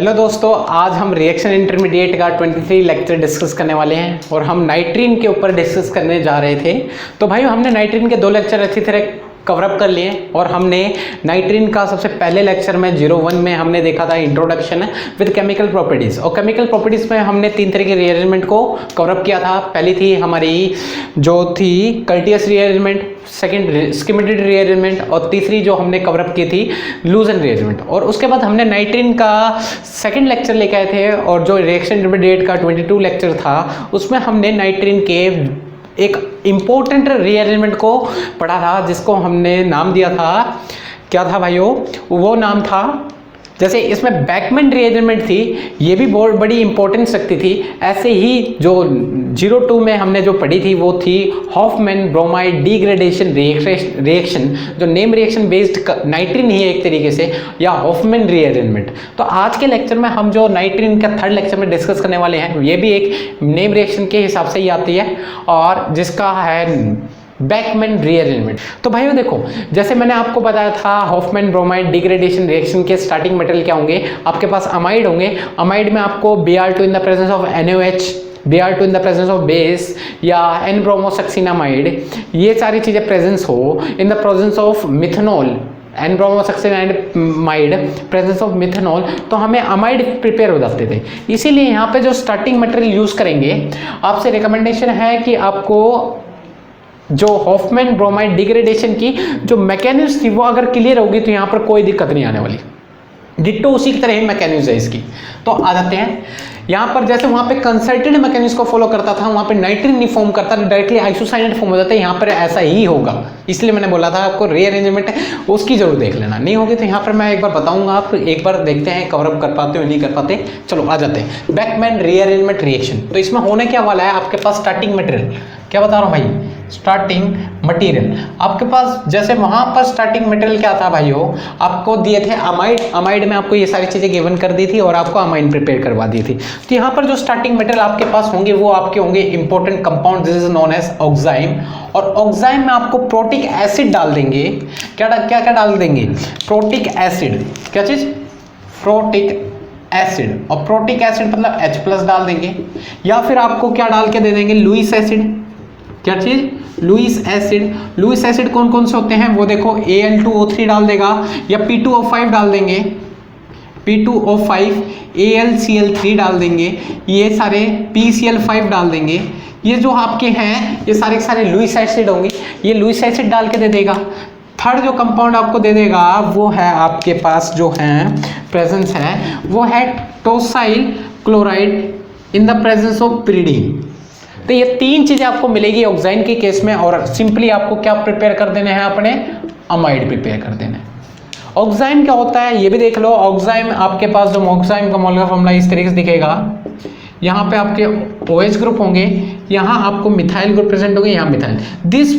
Hello दोस्तों, आज हम रिएक्शन इंटरमीडिएट का 23 लेक्चर डिस्कस करने वाले हैं और हम नाइट्रीन के ऊपर डिस्कस करने जा रहे थे। तो भाई हमने नाइट्रीन के 2 लेक्चर अच्छी तरह कवर अप कर लिए और हमने नाइट्रीन का सबसे पहले लेक्चर में 01 में हमने देखा था इंट्रोडक्शन विद केमिकल प्रॉपर्टीज़, और केमिकल प्रॉपर्टीज़ में हमने 3 तरह के रीअरेंजमेंट को कवर अप किया था। पहली थी हमारी जो थी Curtius rearrangement, second schematic rearrangement, और तीसरी जो हमने कवर अप की थी लूजन रीअरेंजमेंट। और उसके बाद हमने नाइट्रीन का सेकंड लेक्चर लेके आए थे और जो रिएक्शन इंटरमीडिएट का 22 लेक्चर था उसमें हमने नाइट्रीन के एक इम्पोर्टेंट रीअरेंजमेंट को पढ़ा था जिसको हमने नाम दिया था, क्या था भाइयों? वो नाम था, जैसे इसमें बैकमैन रीअरेंजमेंट थी, ये भी बहुत बड़ी इंपॉर्टेंस रखती थी। ऐसे ही जो 02 में हमने जो पढ़ी थी वो थी हॉफमैन ब्रोमाइड डिग्रेडेशन रिएक्शन, जो नेम रिएक्शन बेस्ड नाइट्रीन ही है एक तरीके से, या हॉफमैन रीअरेंजमेंट। तो आज के लेक्चर में हम जो नाइट्रीन का थर्ड लेक्चर में डिस्कस करने वाले हैं ये भी एक नेम रिएक्शन के हिसाब से ही आती है और जिसका है बैकमैन रीअरेंजमेंट। तो भाइयों देखो, जैसे मैंने आपको बताया था हॉफमैन ब्रोमाइड डिग्रेडेशन रिएक्शन के स्टार्टिंग मटेरियल क्या होंगे, आपके पास अमाइड होंगे। अमाइड में आपको Br2 in the presence of NaOH, Br2 in the presence of base या N-ब्रोमोसक्सिनामाइड, ये सारी चीज़ें प्रेजेंस हो in the presence of methanol, N bromosuccinimide presence of methanol, तो हमें अमाइड प्रिपेयर हो जाते थे। इसीलिए यहाँ पे जो स्टार्टिंग मटेरियल यूज़ करेंगे, आपसे रिकमेंडेशन है कि आपको जो हॉफमैन ब्रोमाइड डिग्रेडेशन की जो मैकेनिज्म थी वो अगर क्लियर होगी तो यहाँ पर कोई दिक्कत नहीं आने वाली। डिट्टो उसी की तरह ही मैकेनिज्म है इसकी। तो आ जाते हैं यहाँ पर, जैसे वहाँ पे कंसर्टेड मैकेनिज्म को फॉलो करता था, वहाँ पे नाइट्रीन नहीं फॉर्म करता, डायरेक्टली आइसोसाइनेट फॉर्म हो जाता है। यहाँ पर ऐसा ही होगा, इसलिए मैंने बोला था आपको रीअरेंजमेंट है उसकी जरूर देख लेना। नहीं होगी तो यहाँ पर मैं एक बार बताऊंगा, आप एक बार देखते हैं कवर अप कर पाते हो नहीं कर पाते। चलो आ जाते हैं बैकमैन रीअरेंजमेंट रिएक्शन। तो इसमें होने क्या वाला है, आपके पास स्टार्टिंग मटेरियल, क्या बता रहा हूँ भाई, स्टार्टिंग मटेरियल आपके पास, जैसे वहां पर स्टार्टिंग मटेरियल क्या था भाइयों, आपको दिए थे अमाइड। अमाइड में आपको ये सारी चीजें गिवन कर दी थी और आपको अमाइड प्रिपेयर करवा दी थी। तो यहाँ पर जो स्टार्टिंग मटेरियल आपके पास होंगे वो आपके होंगे important compound, this is known as oxime. और ऑक्साइम में आपको प्रोटिक एसिड डाल देंगे। क्या क्या क्या डाल देंगे? Protic acid. क्या चीज? Protic acid. और प्रोटिक एसिड मतलब H+ डाल देंगे, या फिर आपको क्या डाल के दे देंगे? Lewis acid. क्या चीज? Lewis acid. लुईस एसिड कौन कौन से होते हैं वो देखो, Al2O3 डाल देगा, या P2O5 डाल देंगे, P2O5, AlCl3 डाल देंगे, ये सारे PCl5 डाल देंगे। ये जो आपके हैं ये सारे के सारे लुईस एसिड होंगे, ये लुईस एसिड डाल के दे देगा। थर्ड जो कंपाउंड आपको दे देगा वो है आपके पास जो है प्रेजेंस है वो है tosyl chloride in the presence of pyridine. तो ये 3 चीजें आपको मिलेगी ऑक्साइन के केस में, और सिंपली आपको क्या प्रिपेयर कर देने हैं? अपने अमाइड प्रिपेयर कर देने हैं। ऑक्साइन क्या होता है ये भी देख लो। ऑक्साइन आपके पास जो ऑक्साइन का मॉलिक्यूलर फॉर्मूला इस तरीके से दिखेगा, यहाँ पे आपके OH ग्रुप होंगे, यहाँ आपको मिथाइल ग्रुप प्रेजेंट होंगे, यहाँ मिथाइल, दिस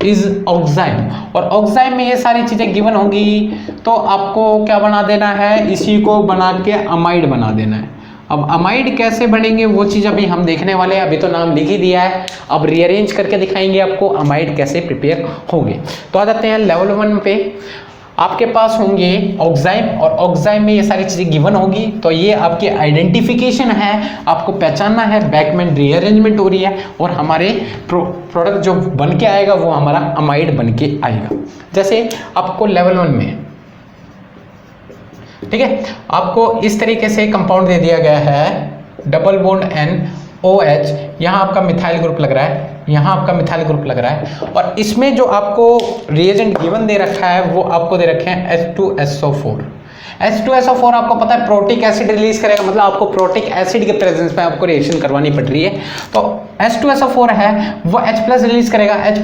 इज ऑक्साइन। और ऑक्साइन में ये सारी चीजें गिवन होंगी, तो आपको क्या बना देना है? इसी को बना के अमाइड बना देना है। अब अमाइड कैसे बनेंगे वो चीज़ अभी हम देखने वाले हैं, अभी तो नाम लिख ही दिया है, अब रीअरेंज करके दिखाएंगे आपको अमाइड कैसे प्रिपेयर होंगे। तो आ जाते हैं लेवल 1 पे। आपके पास होंगे ऑक्साइम, और ऑक्साइम में ये सारी चीज़ें गिवन होगी, तो ये आपकी आइडेंटिफिकेशन है, आपको पहचानना है बैकमैन रीअरेंजमेंट हो रही है, और हमारे प्रोडक्ट जो बन के आएगा वो हमारा अमाइड बन के आएगा। जैसे आपको लेवल 1 में, ठीक है, आपको इस तरीके से कंपाउंड दे दिया गया है, डबल बॉन्ड NOH, यहाँ आपका मिथाइल ग्रुप लग रहा है, यहाँ आपका मिथाइल ग्रुप लग रहा है, और इसमें जो आपको रिएजेंट गिवन दे रखा है वो आपको दे रखे हैं H2SO4। H2SO4 आपको पता है प्रोटिक एसिड रिलीज करेगा, मतलब आपको प्रोटिक एसिड के प्रेजेंस में आपको रिएक्शन करवानी पड़ रही है। तो H2SO4 है वो H+ रिलीज करेगा, H+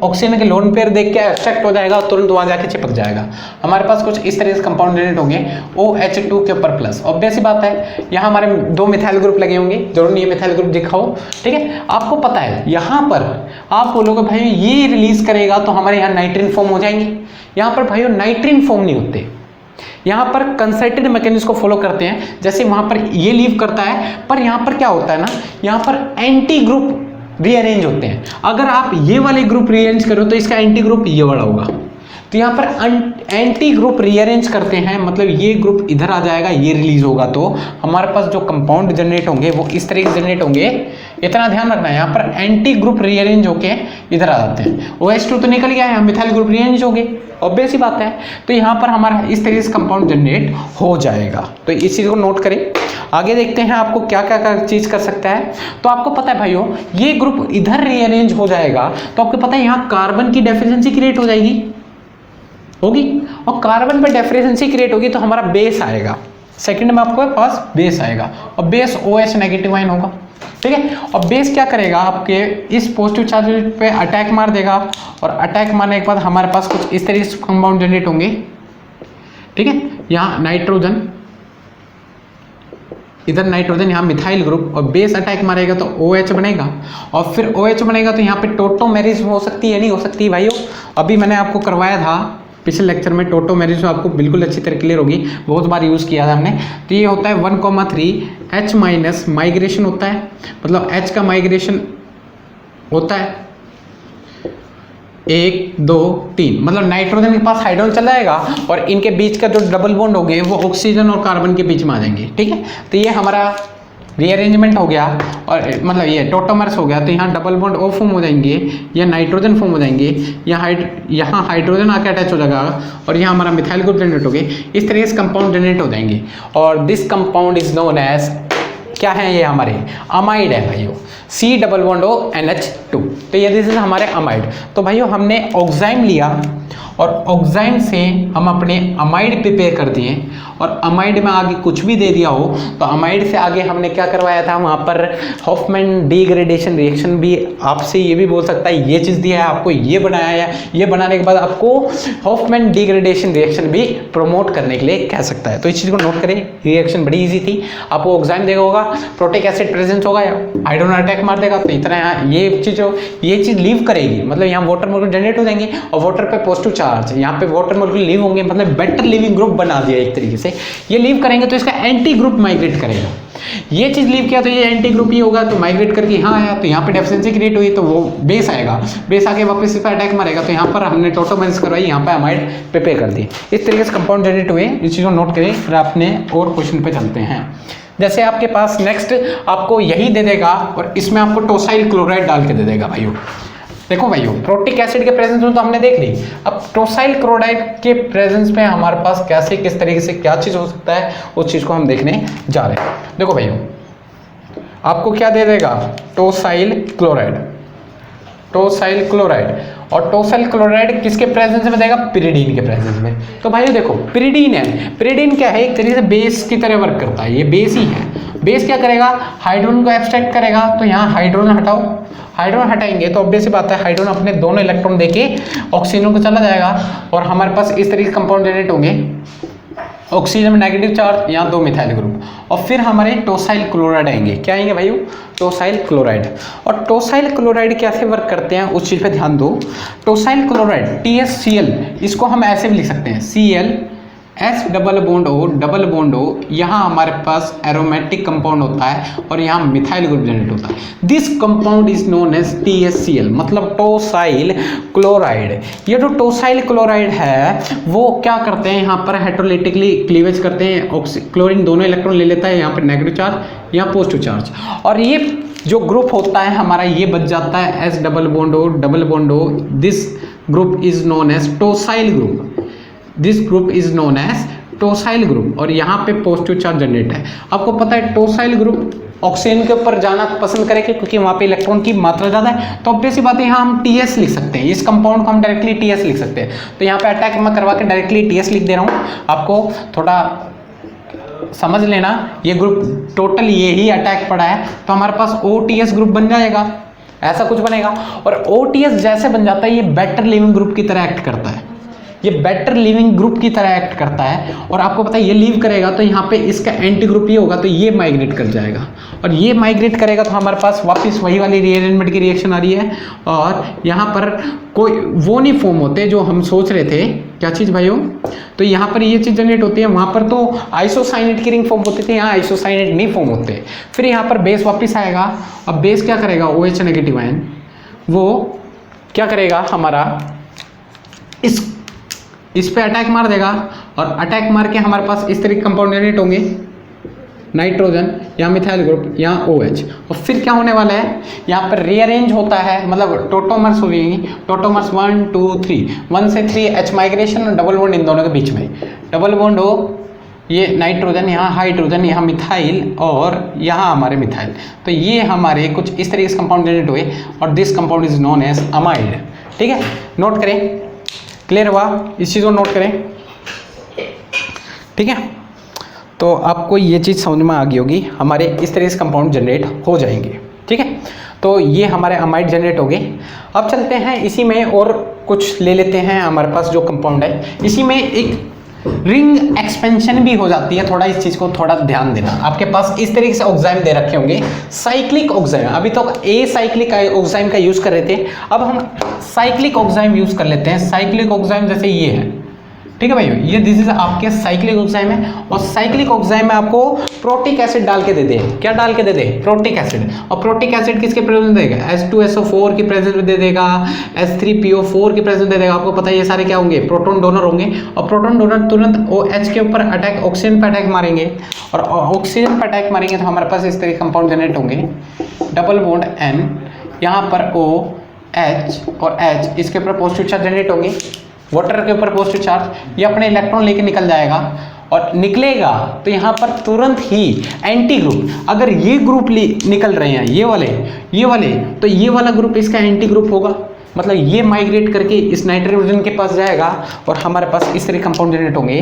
ऑक्सीजन के लोन पेयर देख के एक्सट्रैक्ट हो जाएगा, तुरंत वहां जाके चिपक जाएगा। हमारे पास कुछ इस तरह से कंपाउंड यूनिट होंगे OH2 के ऊपर प्लस। ऑब्वियस सी बात है यहाँ हमारे 2 मिथाइल ग्रुप लगे होंगे, जरूर नहीं है मिथाइल ग्रुप दिखाओ, ठीक है। आपको पता है यहाँ पर आप बोलोगे भाई ये रिलीज करेगा तो हमारे यहाँ नाइट्रीन फॉर्म हो जाएंगे। यहाँ पर भाई नाइट्रीन फॉर्म नहीं होते, यहाँ पर कंसर्टेड मैकेनिज्म को फॉलो करते हैं। जैसे वहां पर ये लीव करता है, पर यहाँ पर क्या होता है ना, यहाँ पर एंटी ग्रुप रीअरेंज होते हैं। अगर आप ये वाले ग्रुप रीअरेंज करो तो इसका एंटी ग्रुप ये वाला होगा, तो यहाँ पर एंटी ग्रुप रीअरेंज करते हैं, मतलब ये ग्रुप इधर आ जाएगा, ये रिलीज होगा, तो हमारे पास जो कंपाउंड जनरेट होंगे वो इस तरीके से जनरेट होंगे। इतना ध्यान रखना है, यहाँ पर एंटी ग्रुप रीअरेंज होके इधर आ जाते हैं। OH2 तो निकल गया है, मिथाइल ग्रुप रीअरेंज हो गए, ऑब्वियस ही बात है। तो यहाँ पर हमारा इस तरीके से कंपाउंड जनरेट हो जाएगा। तो इस चीज़ को नोट करें। आगे देखते हैं आपको क्या क्या चीज कर सकता है। तो आपको पता है भाइयों, ये ग्रुप इधर रीअरेंज हो जाएगा तो आपको पता है यहाँ कार्बन की डेफिशिएंसी क्रिएट हो जाएगी, होगी, और कार्बन पे डेफिशिएंसी क्रिएट होगी तो हमारा बेस आएगा। सेकंड में आपको पास बेस आएगा और बेस OH नेगेटिव आयन होगा, ठीक है। और बेस क्या करेगा, आपके इस पॉजिटिव चार्ज पे अटैक मार देगा, और अटैक मारने के बाद हमारे पास कुछ इस तरीके से कंपाउंड जनरेट होंगे, ठीक है। यहाँ नाइट्रोजन, इधर नाइट्रोजन, यहाँ मिथाइल ग्रुप, और बेस अटैक मारेगा तो OH बनेगा, और फिर OH बनेगा तो यहाँ पे टोटोमेरिज हो सकती है, नहीं हो सकती भाइयों। अभी मैंने आपको करवाया था पिछले लेक्चर में, टोटोमेरिज आपको बिल्कुल अच्छी तरह क्लियर होगी, बहुत बार यूज़ किया था हमने। तो ये होता है 1,3 H माइनस माइग्रेशन होता है, मतलब H का माइग्रेशन होता है 1 2 3, मतलब नाइट्रोजन के पास हाइड्रोजन चला जाएगा और इनके बीच का जो डबल बॉन्ड हो गए वो ऑक्सीजन और कार्बन के बीच में आ जाएंगे, ठीक है। तो ये हमारा रीअरेंजमेंट हो गया, और मतलब ये टोटोमर्स हो गया। तो यहाँ डबल बॉन्ड ओ फॉर्म हो जाएंगे, या नाइट्रोजन फॉर्म हो जाएंगे, यहाँ हाइड्रोजन आके अटैच हो जाएगा, और यहाँ हमारा मिथाइल ग्रुप जनरेट हो गए। इस तरीके से कंपाउंड जनरेट हो जाएंगे, और this compound is known as, क्या है ये हमारे अमाइड है भाइयों, C=NH2। तो ये दिस इज हमारे अमाइड। तो भाइयों हमने ऑक्साइम लिया और ऑक्साइम से हम अपने अमाइड प्रिपेयर कर दिए, और अमाइड में आगे कुछ भी दे दिया हो तो अमाइड से आगे हमने क्या करवाया था, वहाँ पर हॉफमैन डिग्रेडेशन रिएक्शन भी आपसे ये भी बोल सकता है, ये चीज़ दिया है आपको, ये बनाया है, ये बनाने के बाद आपको हॉफमैन डिग्रेडेशन रिएक्शन भी प्रमोट करने के लिए कह सकता है। तो इस चीज़ को नोट करें, रिएक्शन बड़ी ईजी थी। आपको ऑक्साइम देखा होगा, प्रोटिक एसिड प्रेजेंस होगा, हाइड्रोजन अटैक मार देगा, तो इतना यहाँ ये चीज़ लीव करेगी, मतलब यहाँ वाटर मॉलिक्यूल जनरेट हो जाएंगे, और वाटर पे पॉजिटिव चार्ज, यहाँ पे वाटर मॉलिक्यूल लीव होंगे, मतलब बेटर लिविंग ग्रुप बना दिया एक तरीके से। ये लीव करेंगे तो इसका एंटी ग्रुप माइग्रेट करेगा, ये चीज लीव किया तो ये एंटी ग्रुप ही होगा, तो माइग्रेट करके यहाँ आया, तो यहाँ पे डेफिशिएंसी क्रिएट हुई तो वो बेस आएगा, बेस आके वापस इस पर अटैक मारेगा, तो यहाँ पर हमने टोटोमेरिज करवाई, यहाँ पे अमाइड प्रिपेयर कर दी। इस तरीके से कंपाउंड जनरेट हुए, इस चीज़ को नोट करें। फिर अपने और क्वेश्चन पे चलते हैं। जैसे आपके पास नेक्स्ट आपको यही दे देगा, और इसमें आपको टोसाइल क्लोराइड डाल के दे देगा भाइयों। देखो भाइयों, प्रोटिक एसिड के प्रेजेंस में तो हमने देख ली, अब टोसाइल क्लोराइड के प्रेजेंस में हमारे पास कैसे किस तरीके से क्या चीज़ हो सकता है, उस चीज़ को हम देखने जा रहे हैं। देखो भाइयों, आपको क्या दे देगा, टोसाइल क्लोराइड, टोसाइल क्लोराइड, और टोसाइल क्लोराइड किसके प्रेजेंस में देगा, पिरिडीन के प्रेजेंस में। तो भाइयों देखो, पिरिडीन है, पिरिडीन क्या है, एक तरीके से बेस की तरह वर्क करता है, ये बेस ही है। बेस क्या करेगा, हाइड्रोजन को एब्स्ट्रैक्ट करेगा, तो यहाँ हाइड्रोजन हटाओ, हाइड्रोजन हटाएंगे तो ऑब्वियस सी बात है हाइड्रोजन अपने दोनों इलेक्ट्रॉन देके ऑक्सीजन को चला जाएगा, और हमारे पास इस तरीके कंपाउंड जनरेट होंगे, ऑक्सीजन में नेगेटिव चार्ज, यहाँ 2 मिथाइल ग्रुप, और फिर हमारे टोसाइल क्लोराइड आएंगे। क्या आएंगे भाइयों, टोसाइल क्लोराइड। और टोसाइल क्लोराइड कैसे वर्क करते हैं उस चीज़ पे ध्यान दो। टोसाइल क्लोराइड TSCl, इसको हम ऐसे भी लिख सकते हैं Cl S double bond O, यहाँ हमारे पास एरोमेटिक कंपाउंड होता है, और यहाँ मिथाइल ग्रुप जनरेट होता है। This compound is known as TSCl, मतलब टोसाइल क्लोराइड। ये जो टोसाइल क्लोराइड है वो क्या करते हैं, यहाँ पर हेटेरोलिटिकली क्लीवेज करते हैं, क्लोरीन दोनों इलेक्ट्रॉन ले लेता है, यहाँ पर नेगेटिव चार्ज, यहाँ पॉजिटिव चार्ज, और ये जो ग्रुप होता है हमारा ये बच जाता है S double bond O। This group is known as tosyl group, this group is known as tosyl group, और यहाँ पे पॉजिटिव चार्ज जनरेट है। आपको पता है टोसाइल ग्रुप ऑक्सीजन के ऊपर जाना पसंद करेंगे क्योंकि वहाँ पे इलेक्ट्रॉन की मात्रा ज़्यादा है, तो ऑब्वियस सी बात है यहाँ हम TS लिख सकते हैं, इस कंपाउंड को हम डायरेक्टली TS लिख सकते हैं। तो यहाँ पे अटैक मैं करवा के डायरेक्टली TS लिख दे रहा हूँ, आपको थोड़ा समझ लेना। ये ग्रुप टोटल ये ही अटैक पड़ा है, तो हमारे पास OTS ग्रुप बन जाएगा, ऐसा कुछ बनेगा। और OTS जैसे बन जाता है, ये बेटर लिविंग ग्रुप की तरह एक्ट करता है, ये बेटर लिविंग ग्रुप की तरह एक्ट करता है, और आपको पता है ये लीव करेगा तो यहाँ पे इसका एंटी ग्रुप ये होगा, तो ये माइग्रेट कर जाएगा, और ये माइग्रेट करेगा तो हमारे पास वापस वही वाली रीअरेंजमेंट की रिएक्शन आ रही है, और यहाँ पर कोई वो नहीं फॉर्म होते जो हम सोच रहे थे। क्या चीज़ भाइयों, तो यहाँ पर ये चीज़ जनरेट होती है, वहाँ पर तो आइसोसाइनेट की रिंग फॉर्म होती थी, यहाँ आइसोसाइनेट नहीं फॉर्म होते। फिर यहाँ पर बेस वापस आएगा, अब बेस क्या करेगा, OH नेगेटिव आयन, वो क्या करेगा हमारा इस इस पे अटैक मार देगा और अटैक मार के हमारे पास इस तरह के कंपाउंड जनरेट होंगे, नाइट्रोजन, यहाँ मिथाइल ग्रुप, यहाँ OH। और फिर क्या होने वाला है, यहाँ पर रीअरेंज होता है, मतलब टोटोमर्स हो जाएंगी, टोटोमर्स 1 2 3, 1 से 3 H माइग्रेशन और डबल बॉन्ड इन दोनों के बीच में, डबल बॉन्ड हो, ये नाइट्रोजन, यहाँ हाइड्रोजन, यहाँ मिथाइल और यहाँ हमारे मिथाइल। तो ये हमारे कुछ इस तरीके से कंपाउंड जनरेट हुए और this compound is known as amide. ठीक है, नोट करें, क्लियर हुआ, इस चीज़ को नोट करें। ठीक है, तो आपको ये चीज़ समझ में आ गई होगी, हमारे इस तरीके से कंपाउंड जनरेट हो जाएंगे। ठीक है, तो ये हमारे अमाइड जनरेट हो गए। अब चलते हैं इसी में और कुछ ले लेते हैं, हमारे पास जो कंपाउंड है इसी में एक रिंग एक्सपेंशन भी हो जाती है। थोड़ा इस चीज़ को थोड़ा ध्यान देना। आपके पास इस तरीके से ऑक्साइम दे रखे होंगे, साइक्लिक ऑक्साइम, अभी तो ए साइक्लिक ऑक्साइम का यूज़ कर रहे थे, अब हम साइक्लिक ऑक्साइम यूज़ कर लेते हैं। साइक्लिक ऑक्साइम जैसे ये है, ठीक है भाई, ये दिस इज आपके साइक्लिक ऑक्साइम है। और साइक्लिक ऑक्साइम में आपको प्रोटिक एसिड डाल के दे दे, क्या डाल के दे दे, प्रोटिक एसिड। और प्रोटिक एसिड किसके प्रेजेंस में देगा, H2SO4 की प्रेजेंस में दे देगा, H3PO4 की प्रेजेंस में दे देगा। आपको पता है ये सारे क्या होंगे, प्रोटॉन डोनर होंगे। और प्रोटॉन डोनर तुरंत OH के ऊपर अटैक, ऑक्सीजन पर अटैक मारेंगे, और ऑक्सीजन पर अटैक मारेंगे तो हमारे पास इस तरह कंपाउंड जनरेट होंगे, डबल बॉन्ड N, यहाँ पर OH और H, इसके ऊपर पॉजिटिव चार्ज जनरेट होंगे, वाटर के ऊपर पॉजिटिव चार्ज, ये अपने इलेक्ट्रॉन लेके निकल जाएगा और निकलेगा तो यहाँ पर तुरंत ही एंटी ग्रुप, अगर ये ग्रुप निकल रहे हैं ये वाले, तो ये वाला ग्रुप इसका एंटी ग्रुप होगा, मतलब ये माइग्रेट करके इस नाइट्रोजन के पास जाएगा और हमारे पास इस तरह कंपाउंड जनरेट होंगे।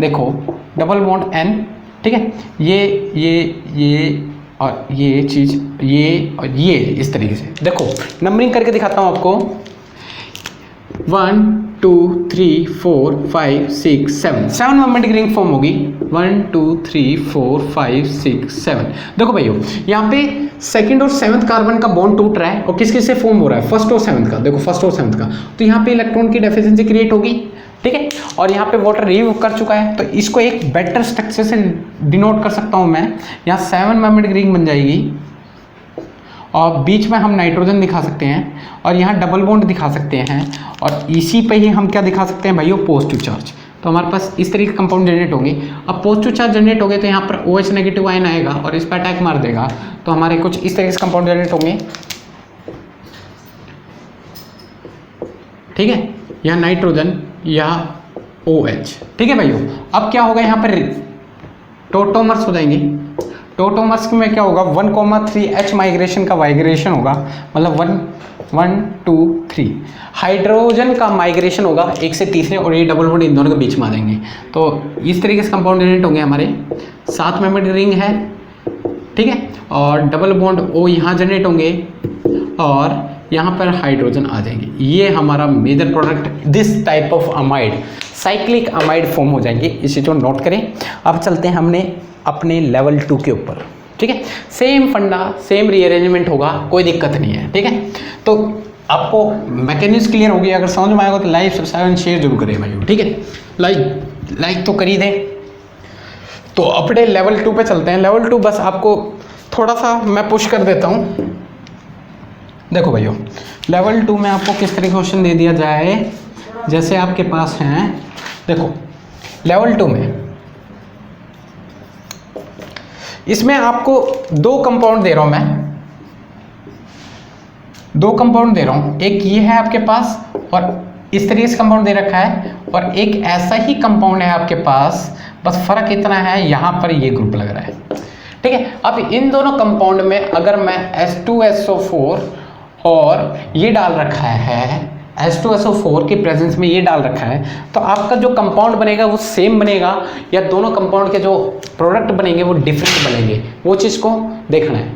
देखो डबल बॉन्ड N, ठीक है, ये और ये चीज़, ये और ये इस तरीके से। देखो नंबरिंग करके दिखाता हूँ आपको, 1 2 3 4 5 6 7 मोमेंट की रिंग फॉर्म होगी, 1 2 3 4 5 6 7। देखो भाइयों, यहाँ पे सेकंड और सेवंथ कार्बन का बॉन्ड टूट रहा है और किस किस से फॉर्म हो रहा है, फर्स्ट और सेवंथ का। देखो फर्स्ट और सेवंथ का, तो यहाँ पे इलेक्ट्रॉन की डेफिशिएंसी क्रिएट होगी, ठीक है। और यहाँ पे वाटर रिलीव कर चुका है, तो इसको एक बेटर स्ट्रक्चर से डिनोट कर सकता हूँ मैं। यहाँ 7 मोमेंट की रिंग बन जाएगी और बीच में हम नाइट्रोजन दिखा सकते हैं और यहाँ डबल बॉन्ड दिखा सकते हैं, और इसी पे ही हम क्या दिखा सकते हैं भाइयों, पॉजिटिव चार्ज। तो हमारे पास इस तरीके के कंपाउंड जनरेट होंगे। अब पॉजिटिव चार्ज जनरेट हो गए तो यहाँ पर OH नेगेटिव आयन आएगा और इस पर अटैक मार देगा, तो हमारे कुछ इस तरीके से कंपाउंड जनरेट होंगे, ठीक है। यहाँ नाइट्रोजन, यहाँ OH, ठीक है भाइयों। अब क्या होगा, यहाँ पर टोटोमर्स हो जाएंगे। टोटोमर्स में क्या होगा, 1,3 H माइग्रेशन का वाइग्रेशन होगा, मतलब 1 2 3 हाइड्रोजन का माइग्रेशन होगा 1 से तीसरे, और ये डबल बॉन्ड इन दोनों के बीच में आ जाएंगे। तो इस तरीके से कंपाउंड जनरेट होंगे हमारे। 7 मेंबर रिंग है, ठीक है, और डबल बॉन्ड O यहाँ जनरेट होंगे और यहाँ पर हाइड्रोजन आ जाएंगे। ये हमारा major product, this type of amide, cyclic amide form हो जाएंगे। इसे जो नोट करें। अब चलते हैं हमने अपने लेवल 2 के ऊपर, ठीक है। सेम फंडा, सेम रीअरेंजमेंट होगा, कोई दिक्कत नहीं है, ठीक है। तो आपको मैकेनिज्म क्लियर हो गया। अगर समझ में आएगा तो लाइक सब्सक्राइब शेयर जरूर करें भाई, ठीक है। लाइक तो कर ही दें। तो अपने लेवल 2 पे चलते हैं। लेवल 2 बस आपको थोड़ा सा मैं पुश कर देता हूँ। देखो भाइयों, लेवल 2 में आपको किस तरह क्वेश्चन दे दिया जाए, जैसे आपके पास हैं, देखो लेवल 2 में इसमें आपको 2 कंपाउंड दे रहा हूं मैं, 2 कंपाउंड दे रहा हूं। एक ये है आपके पास और इस तरीके से कंपाउंड दे रखा है, और एक ऐसा ही कंपाउंड है आपके पास, बस फर्क इतना है यहाँ पर ये ग्रुप लग रहा है, ठीक है। अब इन दोनों कंपाउंड में अगर मैं H2SO4 और ये डाल रखा है, H2SO4 की प्रेजेंस में ये डाल रखा है, तो आपका जो कंपाउंड बनेगा वो सेम बनेगा या दोनों कंपाउंड के जो प्रोडक्ट बनेंगे वो डिफरेंट बनेंगे, वो चीज़ को देखना है,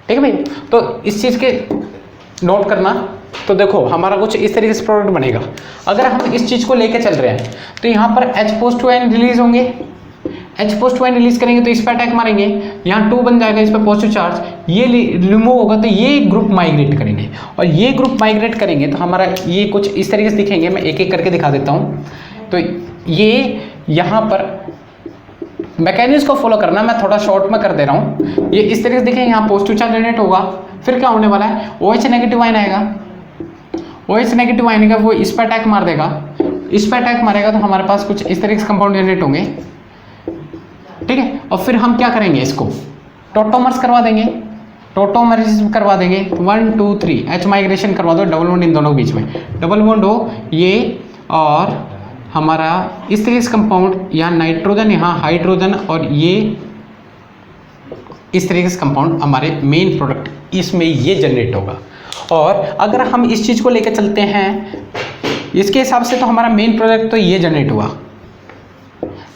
ठीक है भाई। तो इस चीज़ के नोट करना। तो देखो हमारा कुछ इस तरीके से प्रोडक्ट बनेगा। अगर हम इस चीज़ को लेके चल रहे हैं तो यहाँ पर H+2 रिलीज होंगे, H+2 रिलीज करेंगे तो इस पर अटैक मारेंगे, यहाँ 2 बन जाएगा, इस पर पॉजिटिव चार्ज, ये रिमूव होगा तो ये ग्रुप माइग्रेट करेंगे, और ये ग्रुप माइग्रेट करेंगे तो हमारा ये कुछ इस तरीके से दिखेंगे। मैं एक एक करके दिखा देता हूँ। तो ये यहाँ पर मैकेनिज्म को फॉलो करना, मैं थोड़ा शॉर्ट में कर दे रहा हूँ। ये इस तरीके से दिखेंगे, यहाँ पॉजिटिव चार्ज जनरेट होगा, फिर क्या होने वाला है, OH नेगेटिव आयन आएगा, OH नेगेटिव आयन का वो इस पर अटैक मार देगा, इस पर अटैक मारेगा तो हमारे पास कुछ इस तरीके से कंपाउंड जनरेट होंगे, ठीक है। और फिर हम क्या करेंगे, इसको टोटोमर्स करवा देंगे, टोटोमर्स करवा देंगे 1 2 3 H माइग्रेशन करवा दो, डबल बॉन्ड इन दोनों के बीच में, डबल बॉन्ड हो ये, और हमारा इस तरीके से कंपाउंड, यहाँ नाइट्रोजन यहाँ हाइड्रोजन, और ये इस तरीके से कंपाउंड हमारे मेन प्रोडक्ट इसमें ये जनरेट होगा। और अगर हम इस चीज़ को लेकर चलते हैं इसके हिसाब से तो हमारा मेन प्रोडक्ट तो ये जनरेट हुआ,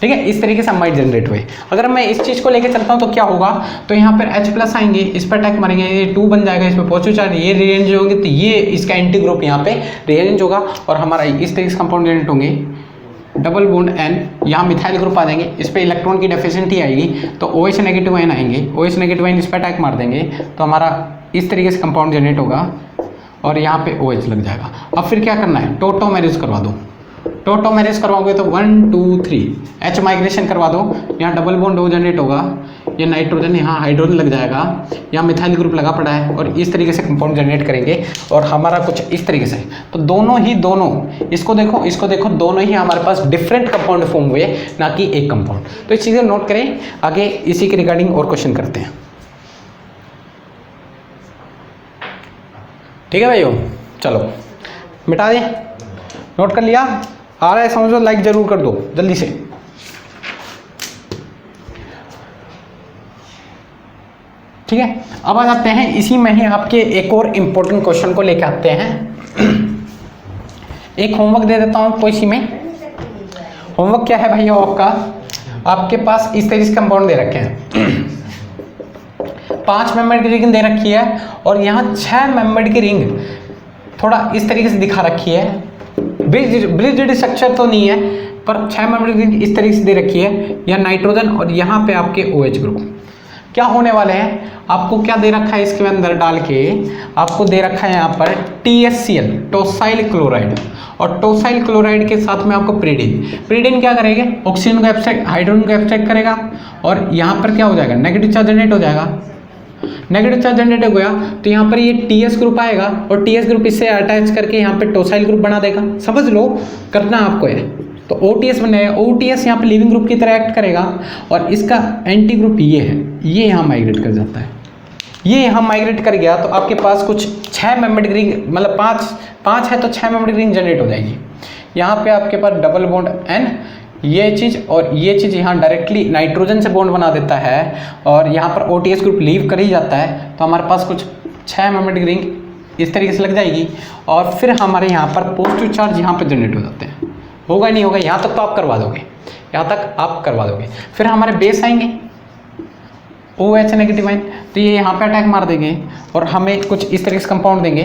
ठीक है। इस तरीके से अमाइड जनरेट हुए। अगर मैं इस चीज़ को लेकर चलता हूँ तो क्या होगा, तो यहाँ पर H+ आएंगे, इस पर अटैक मारेंगे, ये 2 बन जाएगा, इसमें पॉजिटिव चार्ज, ये रीअरेंज होंगे तो ये इसका एंटी ग्रुप यहाँ पे रीअरेंज होगा, और हमारा इस तरीके से कंपाउंड जनरेट होंगे, डबल बॉन्ड N, यहाँ मिथाइल ग्रुप आ जाएंगे, इस पर इलेक्ट्रॉन की डेफिशिएंसी आएगी तो OH नेगेटिव आयन आएंगे, OH नेगेटिव आयन इस पर अटैक मार देंगे तो हमारा इस तरीके से कंपाउंड जनरेट होगा, और यहाँ पे OH लग जाएगा। अब फिर क्या करना है, टोटोमेरेज करवा दो, टोटोमेरेज करवाओगे तो 1 2 3 H माइग्रेशन करवा दो, यहाँ डबल बॉन्ड O जनरेट होगा, ये नाइट्रोजन यहाँ हाइड्रोजन लग जाएगा, यहाँ मिथाइल ग्रुप लगा पड़ा है, और इस तरीके से कंपाउंड जनरेट करेंगे, और हमारा कुछ इस तरीके से। तो दोनों इसको देखो, दोनों ही हमारे पास डिफरेंट कंपाउंड फॉर्म हुए, ना कि एक कंपाउंड। तो इस चीज़ को नोट करें, आगे इसी के रिगार्डिंग और क्वेश्चन करते हैं, ठीक है भाइयों। चलो मिटा दें, नोट कर लिया, आ रहा है समझो, लाइक जरूर कर दो जल्दी से। ठीक है, अब आ जाते हैं इसी में ही आपके एक और इम्पोर्टेंट क्वेश्चन को लेकर आते हैं। एक होमवर्क दे देता हूं आपको इसी में। होमवर्क क्या है भैया आपका, आपके पास इस तरीके से कंपाउंड दे रखे हैं, 5 मेंबर की रिंग दे रखी है, और यहाँ 6 मेंबर की रिंग थोड़ा इस तरीके से दिखा रखी है, ब्रिज्ड स्ट्रक्चर तो नहीं है, पर 6 मेंबर की रिंग इस तरीके से दे रखी है, यहाँ नाइट्रोजन और यहाँ पे आपके OH ग्रुप। क्या होने वाले हैं, आपको क्या दे रखा है इसके अंदर डाल के, आपको दे रखा है यहाँ पर TSCl टोसाइल क्लोराइड, और टोसाइल क्लोराइड के साथ में आपको प्रीडिन क्या करेगा, ऑक्सीजन को एब्स्ट्रैक्ट, हाइड्रोजन को एब्स्ट्रैक्ट करेगा, और यहाँ पर क्या हो जाएगा, नेगेटिव चार्ज जनरेट हो जाएगा। नेगेटिव चार्ज जनरेट हो गया तो यहाँ पर ये TS ग्रुप आएगा, और TS ग्रुप इससे अटैच करके यहाँ पे टोसाइल ग्रुप बना देगा, समझ लो, करना आपको है। तो OTS बनेगा, OTS यहाँ पे लिविंग ग्रुप की तरह एक्ट करेगा, और इसका एंटी ग्रुप ये है, ये यहाँ माइग्रेट कर जाता है, ये यहाँ माइग्रेट कर गया तो आपके पास कुछ 6 मेंबर्ड रिंग, मतलब 5 है तो 6 मेंबर्ड रिंग जनरेट हो जाएगी। यहाँ पे आपके पास डबल बॉन्ड N, ये चीज़ और ये चीज़ यहाँ डायरेक्टली नाइट्रोजन से बॉन्ड बना देता है, और यहाँ पर OTS ग्रुप लीव कर ही जाता है, तो हमारे पास कुछ 6 मेंबर्ड रिंग इस तरीके से लग जाएगी, और फिर हमारे यहाँ पर पॉजिटिव चार्ज यहाँ पर जनरेट हो जाते हैं। होगा नहीं होगा, यहाँ तक तो आप करवा दोगे, यहाँ तक आप करवा दोगे। फिर हमारे बेस आएंगे OH नेगेटिव आयन, तो ये यहाँ पे अटैक मार देंगे, और हमें कुछ इस तरीके से कंपाउंड देंगे,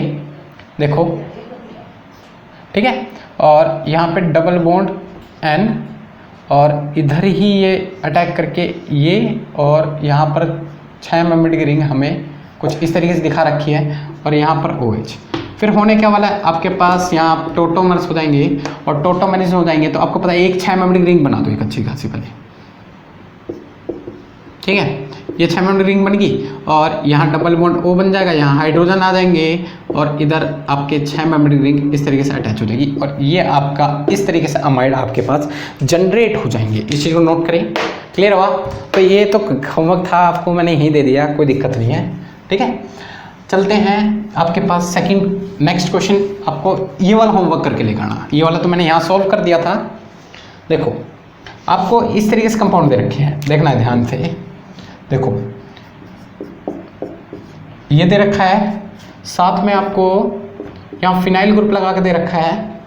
देखो, ठीक है। और यहाँ पे डबल बॉन्ड N, और इधर ही ये अटैक करके ये, और यहाँ पर 6 मेंबर्ड की रिंग हमें कुछ इस तरीके से दिखा रखी है, और यहाँ पर OH। फिर होने क्या वाला है, आपके पास यहाँ टोटोमर्स हो जाएंगे और टोटोमेरिज हो जाएंगे, तो आपको पता है एक 6 मेंबर्ड की रिंग बना दो एक अच्छी खासी पहले, ठीक है। ये 6 मेंबर्ड रिंग बन गई, और यहाँ डबल बॉन्ड O बन जाएगा, यहाँ हाइड्रोजन आ जाएंगे, और इधर आपके 6 मेंबर्ड रिंग इस तरीके से अटैच हो जाएगी, और ये आपका इस तरीके से अमाइड आपके पास जनरेट हो जाएंगे। इस चीज़ को नोट करें, क्लियर हुआ। तो ये तो होमवर्क था, आपको मैंने यहीं दे दिया, कोई दिक्कत नहीं है, ठीक है। चलते हैं आपके पास सेकंड नेक्स्ट क्वेश्चन, आपको ये वाला होमवर्क करके लेकर आना। ये वाला तो मैंने यहाँ सॉल्व कर दिया था। देखो आपको इस तरीके से कंपाउंड दे रखे हैं, देखना है ध्यान से, देखो ये दे रखा है, साथ में आपको यहाँ फिनाइल ग्रुप लगा के दे रखा है,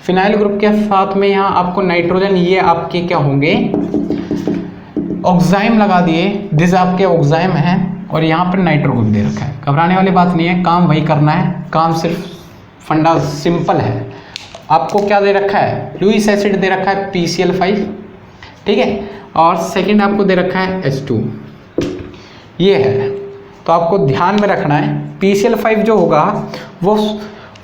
फिनाइल ग्रुप के साथ में यहाँ आपको नाइट्रोजन, ये आपके क्या होंगे, ऑक्साइम लगा दिए, दिस आपके ऑक्साइम है, और यहाँ पर नाइट्रो ग्रुप दे रखा है। घबराने वाली बात नहीं है, काम वही करना है, काम सिर्फ फंडा सिंपल है। आपको क्या दे रखा है, लुइस एसिड दे रखा है PCl5, ठीक है, और सेकंड आपको दे रखा है H2, ये है। तो आपको ध्यान में रखना है PCl5 जो होगा वो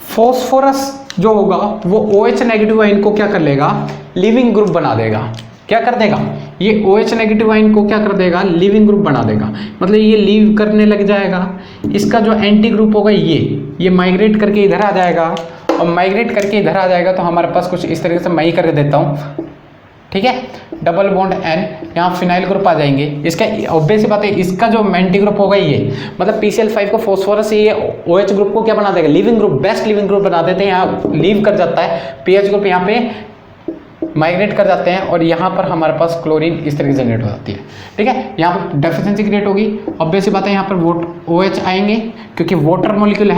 फॉस्फोरस जो होगा वो OH नेगेटिव आयन को क्या कर लेगा, लिविंग ग्रुप बना देगा। क्या कर देगा, ये OH नेगेटिव आयन को क्या कर देगा, लिविंग ग्रुप बना देगा, मतलब ये लीव करने लग जाएगा। इसका जो एंटी ग्रुप होगा ये माइग्रेट करके इधर आ जाएगा, और माइग्रेट करके इधर आ जाएगा तो हमारे पास कुछ इस तरीके से मैं ही करके देता हूँ, ठीक है। डबल बॉन्ड N, यहाँ फिनाइल ग्रुप आ जाएंगे। इसका ऑब्वियस सी बात है, इसका जो मेंटी ग्रुप होगा ये, मतलब PCl5 को फॉस्फोरस ये OH ग्रुप को क्या बना देगा, leaving group, best leaving group बना देते हैं। यहाँ लीव कर जाता है, PH ग्रुप यहाँ पे माइग्रेट कर जाते हैं और यहाँ पर हमारे पास क्लोरीन इस तरीके से जनरेट हो जाती है, ठीक है। यहाँ पर डेफिशिएंसी क्रिएट होगी, ऑब्वियस सी बात है। यहाँ पर OH आएंगे क्योंकि वाटर मॉलिक्यूल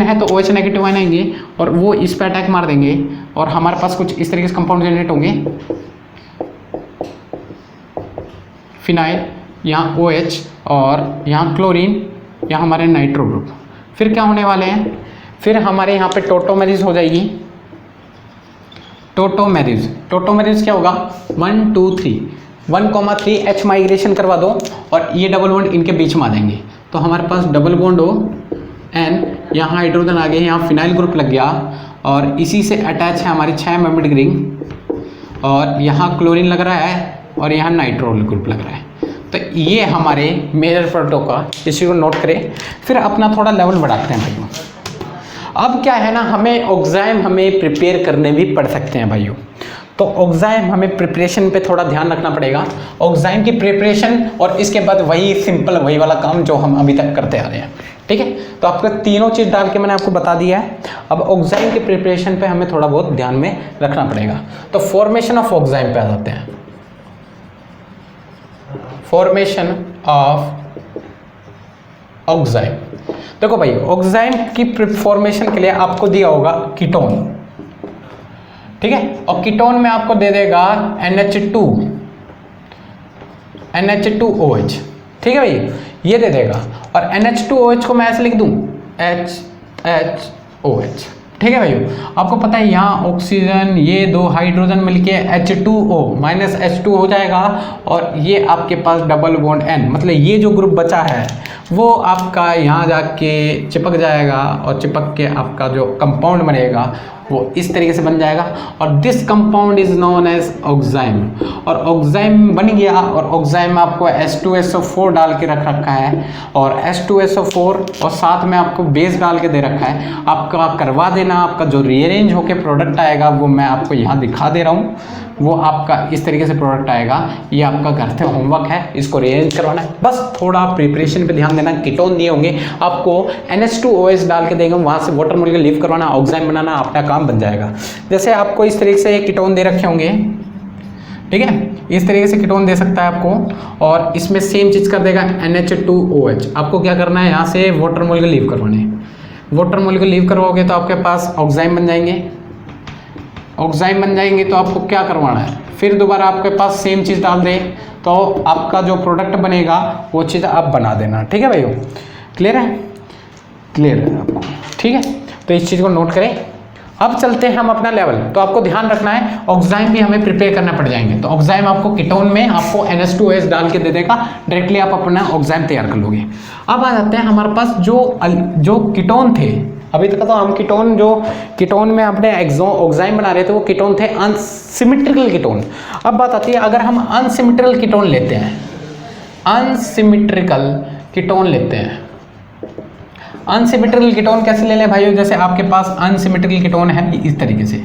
है तो OH नेगेटिव आयन आएंगे और वो इस पर अटैक मार देंगे और हमारे पास कुछ इस तरीके से कंपाउंड जनरेट होंगे। फिनाइल, यहाँ OH और यहाँ क्लोरीन, यहाँ हमारे नाइट्रो ग्रुप। फिर क्या होने वाले हैं, फिर हमारे यहाँ पे टोटोमेरिज हो जाएगी। टोटोमेरिज क्या होगा, 1 2 3 1,3 H माइग्रेशन करवा दो और ये डबल बॉन्ड इनके बीच में आ जाएंगे तो हमारे पास डबल बॉन्ड हो N, यहाँ हाइड्रोजन आ गए, यहाँ फिनाइल ग्रुप लग गया और इसी से अटैच है हमारी 6 मेम्बर्ड रिंग और यहाँ क्लोरीन लग रहा है और यहाँ नाइट्रो ग्रुप लग रहा है। तो ये हमारे मेजर प्रोडक्टों का, इसी को नोट करें। फिर अपना थोड़ा लेवल बढ़ाते हैं भाइयों। अब क्या है ना, हमें ऑक्साइम हमें प्रिपेयर करने भी पड़ सकते हैं भाइयों। तो ऑक्साइम हमें प्रिपरेशन पे थोड़ा ध्यान रखना पड़ेगा, ऑक्साइम की प्रिपरेशन और इसके बाद वही सिंपल वही वाला काम जो हम अभी तक करते आ रहे हैं, ठीक है। तो आपको तीनों चीज़ डाल के मैंने आपको बता दिया है। अब ऑक्साइम की प्रिपरेशन पे हमें थोड़ा बहुत ध्यान में रखना पड़ेगा। तो फॉर्मेशन ऑफ ऑक्साइम पे आ जाते हैं। फॉर्मेशन ऑफ ऑक्साइम, देखो भाई ऑक्साइम की फॉर्मेशन के लिए आपको दिया होगा कीटोन, ठीक है। और कीटोन में आपको दे देगा NH2OH, ठीक है भाई, ये दे देगा। और NH2OH को मैं ऐसे लिख दूं HHOH, ठीक है भाई। आपको पता है यहाँ ऑक्सीजन, ये दो हाइड्रोजन मिलके H2O माइनस H2 हो जाएगा और ये आपके पास डबल बॉन्ड N, मतलब ये जो ग्रुप बचा है वो आपका यहाँ जाके चिपक जाएगा और चिपक के आपका जो कंपाउंड बनेगा वो इस तरीके से बन जाएगा और this compound is known as oxime. और ऑक्साइम बन गया और ऑक्साइम में आपको H2SO4 डाल के रख रखा है और H2SO4 और साथ में आपको बेस डाल के दे रखा है। आपका करवा देना, आपका जो रीअरेंज होके प्रोडक्ट आएगा वो मैं आपको यहाँ दिखा दे रहा हूँ, वो आपका इस तरीके से प्रोडक्ट आएगा। ये आपका घर से होमवर्क है, इसको रीअरेंज करवाना है, बस थोड़ा प्रिपरेशन पे ध्यान देना। कीटोन दिए होंगे आपको, NH2OH डाल के देंगे, वहाँ से वाटर मॉलिक्यूल लीव करवाना, ऑक्साइम बनाना, अपना काम बन जाएगा। जैसे आपको इस तरीके से कीटोन दे रखे होंगे, ठीक है, इस तरीके से कीटोन दे सकता है आपको और इसमें सेम चीज़ कर देगा NH2OH। आपको क्या करना है, यहाँ से वाटर मॉलिक्यूल लीव करवाने, वाटर मॉलिक्यूल लीव करवाओगे तो आपके पास ऑक्साइम बन जाएंगे। ऑक्साइम बन जाएंगे तो आपको क्या करवाना है, फिर दोबारा आपके पास सेम चीज़ डाल दे तो आपका जो प्रोडक्ट बनेगा वो चीज़ आप बना देना, ठीक है भाइयों। क्लियर है, क्लियर है आपको, ठीक है। तो इस चीज़ को नोट करें। अब चलते हैं हम अपना लेवल। तो आपको ध्यान रखना है ऑक्साइम भी हमें प्रिपेयर करना पड़ जाएंगे। तो ऑक्साइम आपको कीटोन में आपको NH2OH डाल के दे देगा, डायरेक्टली आप अपना ऑक्साइम तैयार कर लोगे। अब आ जाते हैं हमारे पास जो कीटोन थे, अभी तक तो हम कीटोन में अपने ऑक्साइम बना रहे थे, वो कीटोन थे अनसिमेट्रिकल कीटोन। अब बात आती है अगर हम अनसिमेट्रिकल कीटोन लेते हैं, अनसिमेट्रिकल कीटोन लेते हैं, अनसिमेट्रिकल कीटोन कैसे ले लें भाइयों, जैसे आपके पास अनसिमेट्रिकल कीटोन है इस तरीके से,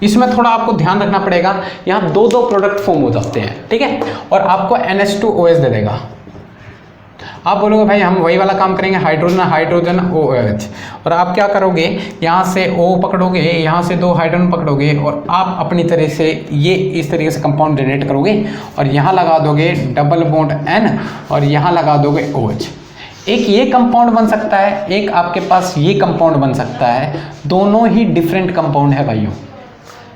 इसमें थोड़ा आपको ध्यान रखना पड़ेगा, यहाँ दो प्रोडक्ट फॉर्म हो जाते हैं, ठीक है, और आपको NH2OH दे देगा। आप बोलोगे भाई हम वही वाला काम करेंगे, हाइड्रोजन OH, और आप क्या करोगे, यहाँ से O पकड़ोगे, यहाँ से दो हाइड्रोजन पकड़ोगे और आप अपनी तरह से ये इस तरीके से कंपाउंड जनरेट करोगे और यहाँ लगा दोगे डबल बॉन्ड N और यहाँ लगा दोगे OH। एक ये कंपाउंड बन सकता है, एक आपके पास ये कंपाउंड बन सकता है, दोनों ही डिफरेंट कंपाउंड है भाइयों,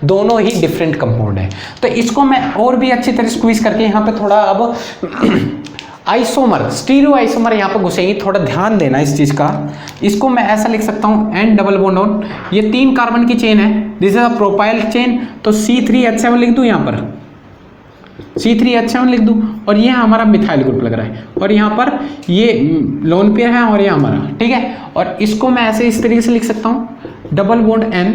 दोनों ही डिफरेंट कंपाउंड है। तो इसको मैं और भी अच्छी तरह स्क्वीज करके यहाँ पे थोड़ा अब आइसोमर, स्टीरियो आइसोमर यहाँ पे घुसेंगे, थोड़ा ध्यान देना इस चीज़ का। इसको मैं ऐसा लिख सकता हूँ N डबल बॉन्ड ऑन, ये 3 कार्बन की चेन है, this is a propyl chain, तो C3H7 लिख दूँ, यहाँ पर C3H7 लिख दूँ और ये हमारा मिथाइल ग्रुप लग रहा है और यहाँ पर ये लोन पेयर है और ये हमारा, ठीक है। और इसको मैं ऐसे इस तरीके से लिख सकता हूँ, डबल बॉन्ड N,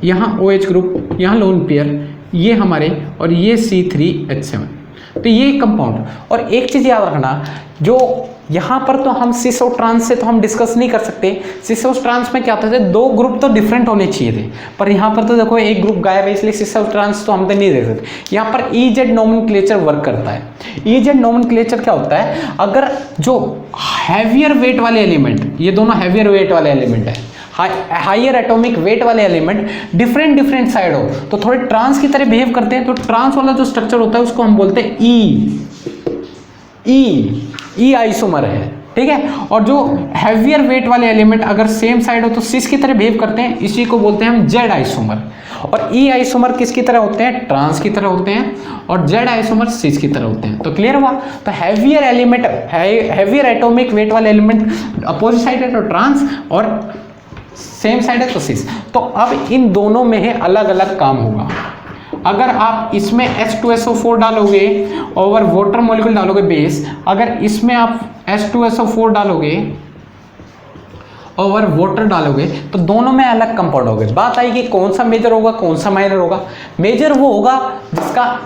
यहाँ OH ग्रुप, यहाँ लोन पेयर, ये हमारे, और ये C3H7। तो ये कंपाउंड। और एक चीज़ याद रखना, जो यहाँ पर तो हम सिस और ट्रांस से तो हम डिस्कस नहीं कर सकते। सिस और ट्रांस में क्या होता है, दो ग्रुप तो डिफरेंट होने चाहिए थे, पर यहाँ पर तो देखो एक ग्रुप गायब है, इसलिए सिस और ट्रांस तो हम तो नहीं देख सकते। यहाँ पर EZ नोमेनक्लेचर वर्क करता है। EZ नोमेनक्लेचर क्या होता है, अगर जो हैवियर वेट वाले एलिमेंट, ये दोनों हैवियर वेट वाले एलिमेंट है, हाइयर एटॉमिक वेट वाले एलिमेंट डिफरेंट साइड हो तो थोड़े ट्रांस की तरह बिहेव करते हैं, तो ट्रांस वाला जो स्ट्रक्चर होता है उसको हम बोलते हैं ई आइसोमर है, ठीक है। और जो हैवियर वेट वाले एलिमेंट अगर सेम साइड हो तो सिस की तरह बिहेव करते हैं, इसी को बोलते हैं हम जेड आइसोमर। और ई आइसोमर किसकी तरह होते हैं, ट्रांस की तरह होते हैं, और जेड आइसोमर सिस की तरह होते हैं। तो क्लियर हुआ। तो heavier element, heavier atomic weight वाले एलिमेंट अपोजिट साइड है तो ट्रांस, और सेम साइड है तो सिस। तो अब इन दोनों में है अलग अलग काम होगा। अगर आप इसमें H2SO4 डालोगे और वाटर मॉलिक्यूल डालोगे बेस, अगर इसमें आप H2SO4 डालोगे और वाटर डालोगे तो दोनों में अलग कंपाउंड होंगे। बात आई कि कौन सा मेजर होगा कौन सा माइनर होगा। मेजर वो होगा जिसका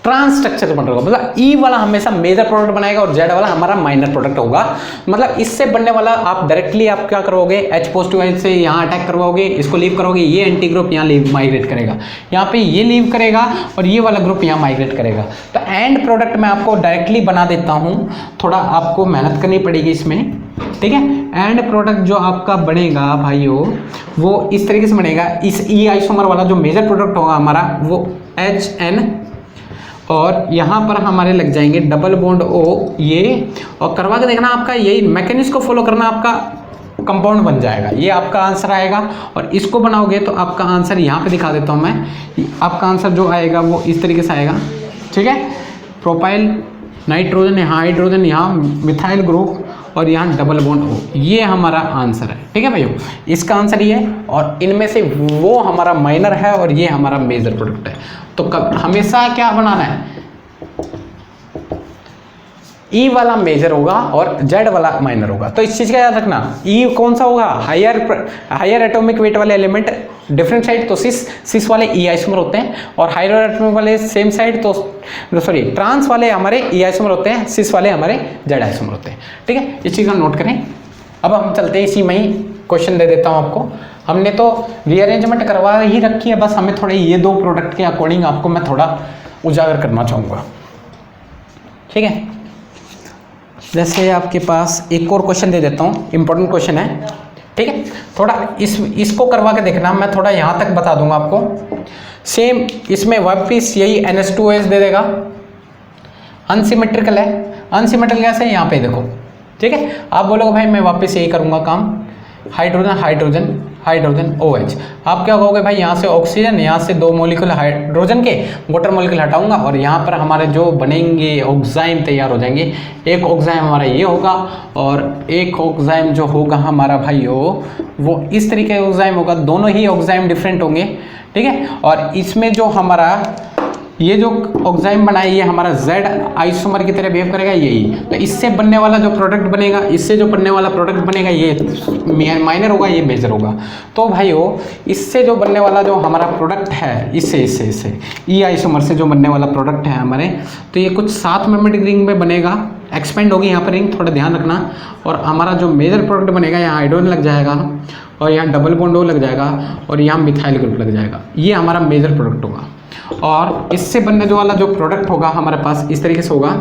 ट्रांस स्ट्रक्चर बन रहा होगा, मतलब ई वाला हमेशा मेजर प्रोडक्ट बनाएगा और जेड वाला हमारा माइनर प्रोडक्ट होगा। मतलब इससे बनने वाला आप डायरेक्टली आप क्या करोगे, H पॉजिटिव से यहाँ अटैक करवाओगे, इसको लीव करोगे, ये एंटी ग्रुप यहाँ लीव माइग्रेट करेगा, यहाँ पे ये लीव करेगा और ये वाला ग्रुप यहाँ माइग्रेट करेगा। तो एंड प्रोडक्ट मैं आपको डायरेक्टली बना देता हूँ, थोड़ा आपको मेहनत करनी पड़ेगी इसमें, ठीक है। एंड प्रोडक्ट जो आपका बनेगा भाइयों वो इस तरीके से बनेगा। इस ई आइसोमर वाला जो मेजर प्रोडक्ट होगा हमारा वो HN, और यहाँ पर हमारे लग जाएंगे डबल बॉन्ड O ये, और करवा के देखना आपका यही मैकेनिज्म को फॉलो करना, आपका कंपाउंड बन जाएगा। ये आपका आंसर आएगा। और इसको बनाओगे तो आपका आंसर यहाँ पे दिखा देता हूँ मैं, आपका आंसर जो आएगा वो इस तरीके से आएगा, ठीक है। प्रोपाइल नाइट्रोजन, यहाँ हाइड्रोजन, यहाँ मिथाइल ग्रुप और यहाँ डबल बॉन्ड O, ये हमारा आंसर है, ठीक है भाइयों। इसका आंसर ये है, और इनमें से वो हमारा माइनर है और ये हमारा मेजर प्रोडक्ट है। तो हमेशा क्या बनाना है, ई वाला मेजर होगा और जेड वाला माइनर होगा। तो इस चीज़ का याद रखना, ई कौन सा होगा, हायर एटॉमिक वेट वाले एलिमेंट डिफरेंट साइड तो सिस वाले ई आइसोमर होते हैं, और हायर एटॉमिक वाले सेम साइड तो सॉरी ट्रांस वाले हमारे ई आइसोमर होते हैं, सिस वाले हमारे जेड आइसोमर होते हैं, ठीक है। इस चीज़ का नोट करें। अब हम चलते हैं इसी में ही क्वेश्चन दे देता हूँ आपको। हमने तो रीअरेंजमेंट करवा ही रखी है, बस हमें थोड़े ये दो प्रोडक्ट के अकॉर्डिंग आपको मैं थोड़ा उजागर करना चाहूँगा, ठीक है। जैसे आपके पास एक और क्वेश्चन दे देता हूँ, इंपॉर्टेंट क्वेश्चन है, ठीक है। थोड़ा इसको करवा के देखना, मैं थोड़ा यहाँ तक बता दूंगा आपको। सेम इसमें वापिस यही NH2OH दे देगा, अनसिमेट्रिकल है। अनसिमेट्रिकल कैसे है, यहाँ पे देखो, ठीक है। आप बोलोगे भाई मैं वापस यही करूँगा काम, हाइड्रोजन हाइड्रोजन हाइड्रोजन OH। आप क्या कहोगे भाई, यहाँ से ऑक्सीजन, यहाँ से दो मॉलिक्यूल हाइड्रोजन के वाटर मॉलिक्यूल हटाऊंगा और यहाँ पर हमारे जो बनेंगे ऑक्साइम तैयार हो जाएंगे। एक ऑक्साइम हमारा ये होगा और एक ऑक्साइम जो होगा हमारा भाइयों वो इस तरीके का ऑक्साइम होगा। दोनों ही ऑक्साइम डिफरेंट होंगे, ठीक है। और इसमें जो हमारा ये जो ऑक्साइम बना है ये हमारा जेड आइसोमर की तरह बिहेव करेगा यही। तो इससे बनने वाला जो प्रोडक्ट बनेगा, इससे जो बनने वाला प्रोडक्ट बनेगा ये माइनर होगा, ये मेजर होगा। तो भाइयों इससे जो बनने वाला जो हमारा प्रोडक्ट है, इससे ई आइसोमर से जो बनने वाला प्रोडक्ट है हमारे, तो ये कुछ 7 मेम्बर्ड रिंग में बनेगा, एक्सपेंड होगी यहाँ पर रिंग, थोड़ा ध्यान रखना। और हमारा जो मेजर प्रोडक्ट बनेगा यहाँ हाइड्रोजन लग जाएगा और यहाँ डबल बॉन्ड O लग जाएगा और यहाँ मिथाइल ग्रुप लग जाएगा। ये हमारा मेजर प्रोडक्ट होगा। और इससे बनने जो वाला जो प्रोडक्ट होगा हमारे पास इस तरीके से होगा,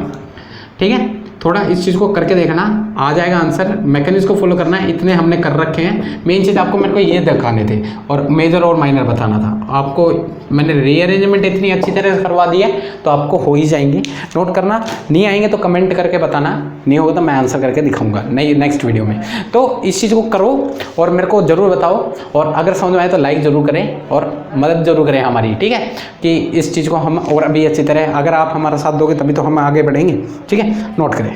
ठीक है। थोड़ा इस चीज़ को करके देखना, आ जाएगा आंसर। मैकेनिज्म को फॉलो करना है, इतने हमने कर रखे हैं। मेन चीज़ आपको मेरे को ये दिखाने थे और मेजर और माइनर बताना था आपको। मैंने रीअरेंजमेंट इतनी अच्छी तरह से करवा दी है तो आपको हो ही जाएंगे। नोट करना, नहीं आएंगे तो कमेंट करके बताना, नहीं होगा तो मैं आंसर करके दिखाऊंगा नेक्स्ट वीडियो में। तो इस चीज़ को करो और मेरे को ज़रूर बताओ, और अगर समझ में आए तो लाइक ज़रूर करें और मदद ज़रूर करें हमारी, ठीक है। कि इस चीज़ को हम और अभी अच्छी तरह, अगर आप हमारा साथ दोगे तभी तो हम आगे बढ़ेंगे, ठीक है। नोट करें।